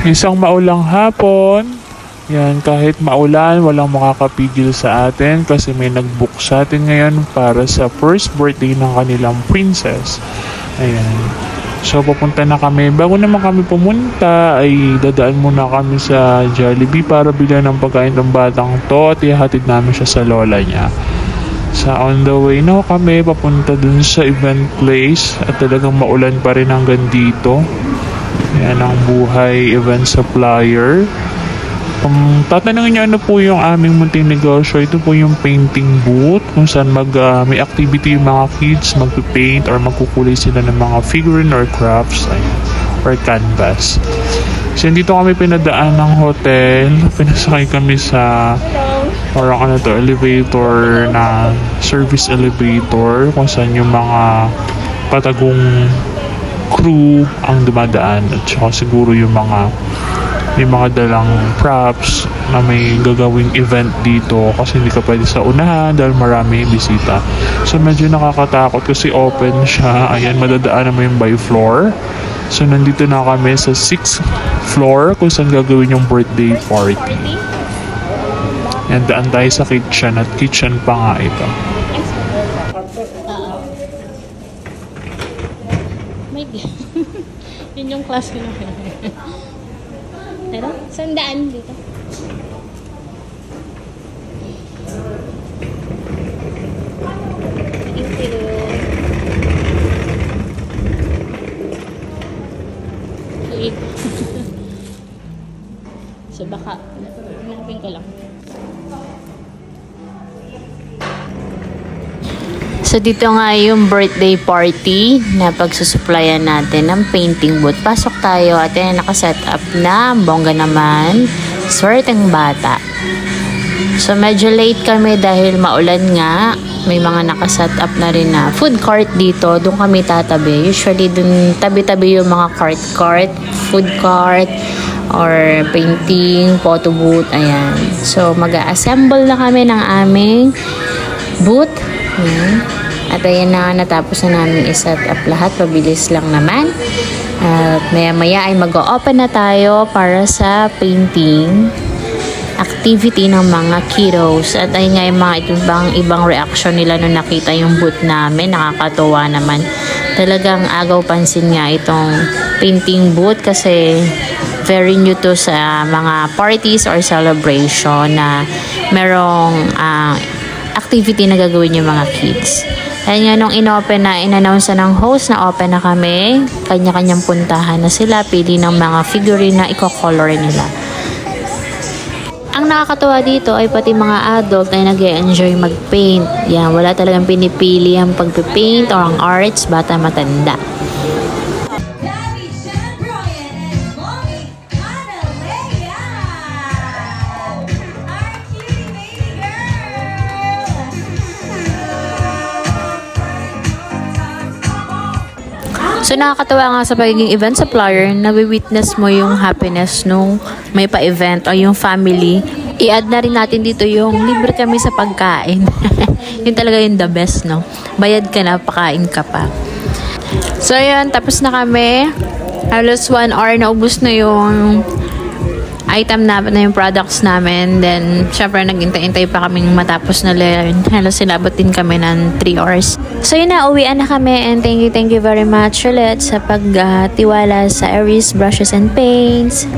Isang maulang hapon. Yan, kahit maulan, walang makakapigil sa atin kasi may nag-book sa atin ngayon para sa first birthday ng kanilang princess. Ayan. So, papunta na kami. Bago naman kami pumunta, ay dadaan muna kami sa Jollibee para bilhan ng pagkain ng batang to at ihatid namin siya sa lola niya. Sa on the way na kami, papunta dun sa event place at talagang maulan pa rin hanggang dito. Yan ang buhay event supplier. Kung tatanungin niyo ano po yung aming munting negosyo, ito po yung painting booth kung saan may activity yung mga kids, magpipaint or magkukulay sila ng mga figurine or crafts or canvas. So dito kami pinadaan ng hotel, pinasakay kami sa parang elevator na service elevator kung saan yung mga patagong crew ang dumadaan at saka siguro yung mga dalang props na may gagawing event dito kasi hindi ka pwede sa unahan dahil marami bisita. So medyo nakakatakot kasi open siya. Ayan, madadaanan mo yung by floor. So nandito na kami sa 6th floor kung saan gagawin yung birthday party. Yan, daan tayo sa kitchen at kitchen pa nga ito. Yun yung class ko na. Pero, sandaan dito. Thank you. Wait. So, baka, hanapin ko lang. So, dito nga yung birthday party na pagsusuplayan natin ng painting booth. Pasok tayo at yan nakaset up na. Bongga naman. Swerteng bata. So, medyo late kami dahil maulan nga. May mga nakaset up na rin na food cart dito. Doon kami tatabi. Usually, doon tabi-tabi yung mga cart, food cart, or painting, photo booth. Ayan. So, mag-assemble na kami ng aming booth. Ayan. At ayan na, natapos na namin i-set up lahat. Pabilis lang naman. At maya-maya ay mag-o-open na tayo para sa painting activity ng mga kiddos. At ayun nga yung mga ibang reaction nila nung nakita yung booth namin. Nakakatuwa naman. Talagang agaw pansin nga itong painting booth kasi very new to sa mga parties or celebration na merong activity na gagawin yung mga kids. Ayun nga, nung in-open na, in-announce na ng host na open na kami, kanya-kanyang puntahan na sila, pili ng mga figurine na i-color nila. Ang nakakatuwa dito ay pati mga adult ay nag-enjoy mag-paint. Yan, wala talagang pinipili ang pag-paint or ang arts, bata matanda. So, nakakatawa nga sa pagiging event supplier, nawi-witness mo yung happiness nung may pa-event o yung family. I-add na rin natin dito yung libre kami sa pagkain. Yun talaga yung the best, no? Bayad ka na, pakain ka pa. So, yun. Tapos na kami. Halos 1 hour na ubos na yung item na yung products namin. Then, syempre, nag-intay-intay pa kaming matapos na learn. Halos sinabot din kami ng 3 hours. So, yun na. Uwian na kami. And thank you very much ulit sa pagtiwala sa Aries Brushes and Paints.